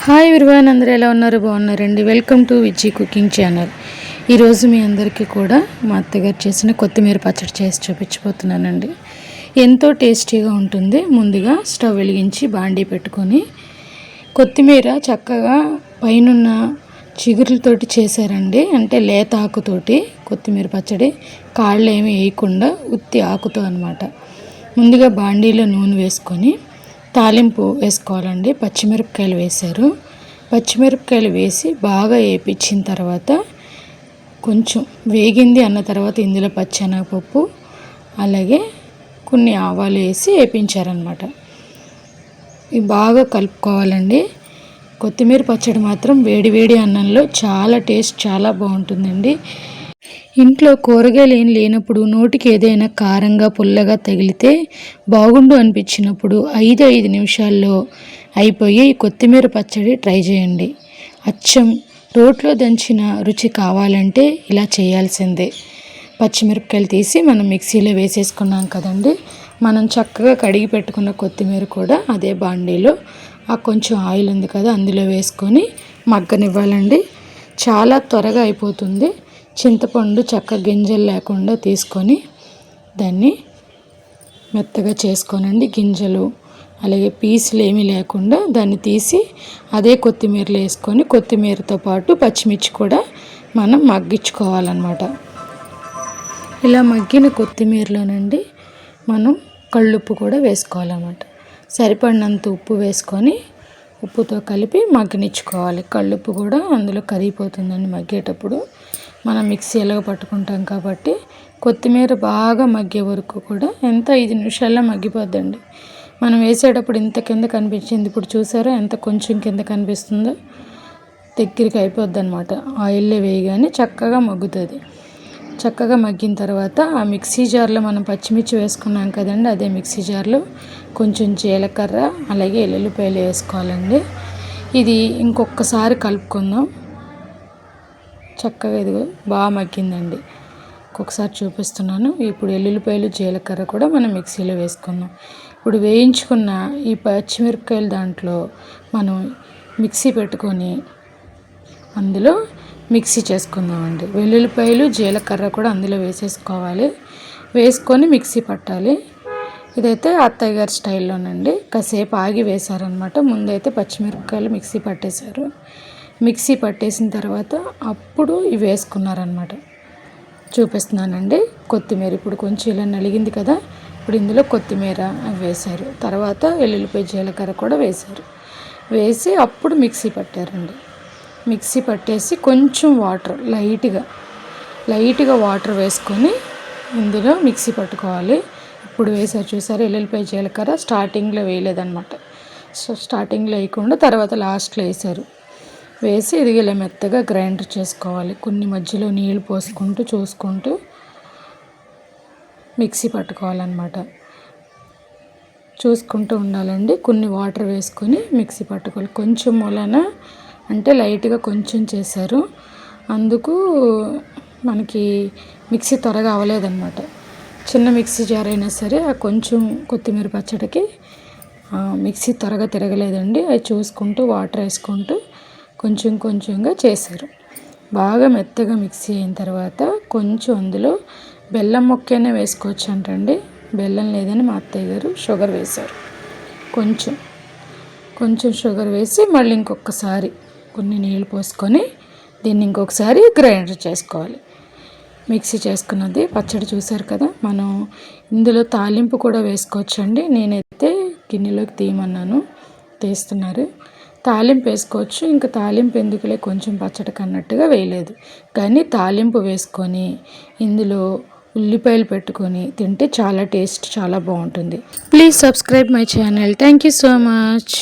Hi everyone, అందరూ ఎలా ఉన్నారు? బాగున్నారండి. Welcome to Vijji cooking channel. ఈరోజు మీ అందరికీ కూడా మా అత్తగారు చేసిన కొత్తిమీర పచ్చడి చేసి చూపించబోతున్నానండి. ఎంతో టేస్టీగా ఉంటుంది. ముందుగా స్టవ్ వెలిగించి బాండీ పెట్టుకొని కొత్తిమీర చక్కగా పైనున్న చిగురులతోటి చేశారండి. అంటే లేత ఆకుతోటి కొత్తిమీర పచ్చడి, కాళ్ళు ఏమి వేయకుండా ఉత్తి ఆకుతో అనమాట. ముందుగా బాండీలో నూనె వేసుకొని తాలింపు వేసుకోవాలండి. పచ్చిమిరపకాయలు వేశారు. పచ్చిమిరపకాయలు వేసి బాగా వేయించిన తర్వాత కొంచెం వేగింది అన్న తర్వాత ఇందులో పచ్చెనగపప్పు అలాగే కొన్ని ఆవాలు వేసి వేయించారనమాట. ఇవి బాగా కలుపుకోవాలండి. కొత్తిమీర పచ్చడి మాత్రం వేడి వేడి అన్నంలో చాలా బాగుంటుందండి. ఇంట్లో కూరగాయలు ఏం లేనప్పుడు నోటికి ఏదైనా కారంగా పుల్లగా తగిలితే బాగుండు అనిపించినప్పుడు 5 నిమిషాల్లో అయిపోయి కొత్తిమీర పచ్చడి ట్రై చేయండి. అచ్చం రోట్లో దంచిన రుచి కావాలంటే ఇలా చేయాల్సిందే. పచ్చిమిరపకాయలు తీసి మనం మిక్సీలో వేసేసుకున్నాం కదండి. మనం చక్కగా కడిగి పెట్టుకున్న కొత్తిమీర కూడా అదే బాండీలో కొంచెం ఆయిల్ ఉంది కదా అందులో వేసుకొని మగ్గనివ్వాలండి. చాలా త్వరగా అయిపోతుంది. చింతపండు గింజలు లేకుండా తీసుకొని దాన్ని మెత్తగా చేసుకోనండి. గింజలు అలాగే పీసులు ఏమీ లేకుండా దాన్ని తీసి అదే కొత్తిమీరలో వేసుకొని కొత్తిమీరతో పాటు పచ్చిమిర్చి కూడా మనం మగ్గించుకోవాలన్నమాట. ఇలా మగ్గిన కొత్తిమీరలోనండి మనం కళ్ళుప్పు కూడా వేసుకోవాలన్నమాట. సరిపడినంత ఉప్పు వేసుకొని ఉప్పుతో కలిపి మగ్గనిచ్చుకోవాలి. కళ్ళుప్పు కూడా అందులో కరిగిపోతుందండి మగ్గేటప్పుడు. మనం మిక్సీ ఎలాగ పట్టుకుంటాం కాబట్టి కొత్తిమీర బాగా మగ్గే వరకు కూడా 5 నిమిషాల్లో మగ్గిపోద్దండి. మనం వేసేటప్పుడు ఇంత కింద కనిపించింది, ఇప్పుడు చూసారా ఎంత కొంచెం కింద కనిపిస్తుందో, దగ్గరికి అయిపోద్ది అనమాట. ఆయిల్లో వేయగానే చక్కగా మగ్గుతుంది. చక్కగా మగ్గిన తర్వాత ఆ మిక్సీ జార్లో మనం పచ్చిమిర్చి వేసుకున్నాం కదండి, అదే మిక్సీ జార్లో కొంచెం జీలకర్ర అలాగే ఎల్లుల్లిపాయలు వేసుకోవాలండి. ఇది ఇంకొకసారి కలుపుకుందాం. చక్కగా ఇది బాగా మగ్గిందండి. ఒక్కొక్కసారి చూపిస్తున్నాను. ఇప్పుడు ఎల్లుల్లిపాయలు జీలకర్ర కూడా మనం మిక్సీలో వేసుకుందాం. ఇప్పుడు వేయించుకున్న ఈ పచ్చిమిరపకాయలు దాంట్లో మనం మిక్సీ పెట్టుకొని అందులో మిక్సీ చేసుకుందామండి. వెల్లుల్లిపాయలు జీలకర్ర కూడా అందులో వేసేసుకోవాలి. వేసుకొని మిక్సీ పట్టాలి. ఇదైతే అత్తయ్య గారి స్టైల్లోనండి. కాసేపు ఆగి వేశారనమాట. ముందైతే పచ్చిమిరపకాయలు మిక్సీ పట్టేశారు. మిక్సీ పట్టేసిన తర్వాత అప్పుడు ఇవి వేసుకున్నారనమాట. చూపిస్తున్నానండి. కొత్తిమీర ఇప్పుడు కొంచెం ఇలా నలిగింది కదా, ఇప్పుడు ఇందులో కొత్తిమీర అవి వేశారు. తర్వాత ఎల్లుల్లిపాయ జీలకర్ర కూడా వేశారు. వేసి అప్పుడు మిక్సీ పట్టారండి. మిక్సీ పట్టేసి కొంచెం వాటర్ లైట్గా వాటర్ వేసుకొని ఇందులో మిక్సీ పట్టుకోవాలి. ఇప్పుడు వేసారు చూసారు ఎల్లుల్లిపాయ జీలకర్ర స్టార్టింగ్లో వేయలేదన్నమాట. స్టార్టింగ్లో వేయకుండా తర్వాత లాస్ట్లో వేసి ఇది ఇలా మెత్తగా గ్రైండర్ చేసుకోవాలి. కొన్ని మధ్యలో నీళ్ళు పోసుకుంటూ చూసుకుంటూ మిక్సీ పట్టుకోవాలన్నమాట. చూసుకుంటూ ఉండాలండి. కొన్ని వాటర్ వేసుకొని మిక్సీ పట్టుకోవాలి. కొంచెం మూలన అంటే లైట్గా కొంచెం చేశారు, అందుకు మనకి మిక్సీ త్వరగా అవ్వలేదన్నమాట. చిన్న మిక్సీ జార్ అయినా సరే ఆ కొంచెం కొత్తిమీర పచ్చడికి మిక్సీ త్వరగా తిరగలేదండి. అది చూసుకుంటూ వాటర్ వేసుకుంటూ కొంచెంగా చేశారు. బాగా మెత్తగా మిక్సీ అయిన తర్వాత కొంచెం అందులో బెల్లం ముక్కనే వేసుకోవచ్చు అంటండి. బెల్లం లేదని మా అత్తయ్య గారు షుగర్ వేశారు. కొంచెం షుగర్ వేసి మళ్ళీ ఇంకొకసారి కొన్ని నీళ్ళు పోసుకొని దీన్ని ఇంకొకసారి గ్రైండర్ చేసుకోవాలి. మిక్సీ చేసుకున్నది పచ్చడి చూసారు కదా. మనం ఇందులో తాలింపు కూడా వేసుకోవచ్చండి. నేనైతే గిన్నెలోకి తీయమన్నాను, తీస్తున్నారు. తాలింపు వేసుకోవచ్చు. ఇంకా తాలింపు ఎందుకులే కొంచెం పచ్చడికి అన్నట్టుగా వేయలేదు. కానీ తాలింపు వేసుకొని ఇందులో ఉల్లిపాయలు పెట్టుకొని తింటే చాలా బాగుంటుంది. Please subscribe my channel. Thank you so much.